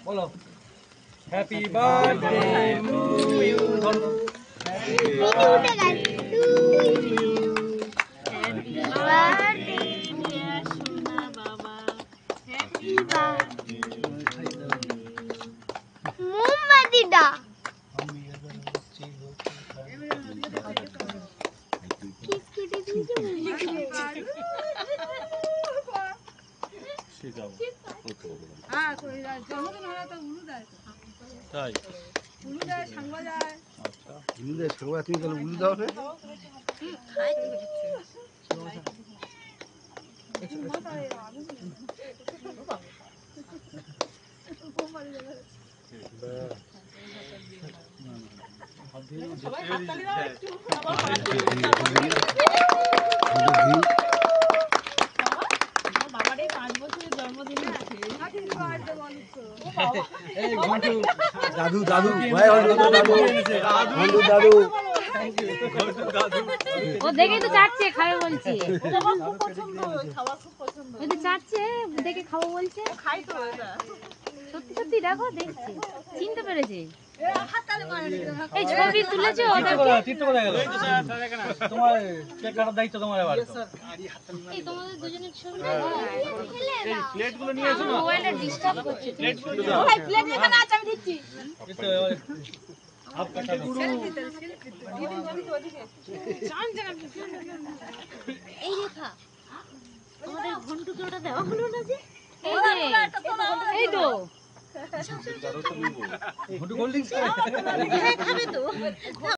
বলো happy birthday to you বলো happy birthday to you happy birthday dear সোনা বাবা হ্যাপি বার্থডে মোমবাতিটা কিস কেটে দিয়েছে হ্যাঁ কই যায় জন্মদিন হলে তো উলু দেয় তাই উলু দেয় সাঙ্গ যায় আচ্ছা উলু দেয় সাঙ্গ তুমি কেন উলু দাও না খাই তো দিচ্ছে সবাই হাততালি দাও একটু বাবার এই 5 বছরের জন্মদিনে আছে হ্যাপি বার্থডে বলছো এই ঘন্টু দাদু দাদু ভাই দাদু দাদু দাদু ও দেখেই তো চাটছে খাবে বলছে আমার খুব পছন্দ খাওয়া খুব পছন্দ ওই তো চাটছে দেখে খাবো বলছে খাই তো এটা সত্যি সত্যি দেখো দেখছি চিনতে পেরেছে এ হাততালি মারে এই ছবি তুলেছো তীর্থ কোথায় গেল তোমার কেক কাটার দায়িত্ব তোমার এবার এই তোমাদের দুজনের ছবি এই প্লেটগুলো নিয়ে এসো না মোবাইলে ডিস্টার্ব করছে প্লেটগুলো দাও ভাই প্লেট এখানে আছে আমি দিচ্ছি এসো এবারে হাফ কাটা দাও এই রেখা আমাদের ঘন্টুকে ওটা দেওয়া হলো না যে এই তো ঘন্টু কোল্ড ড্রিঙ্কস খাবে তো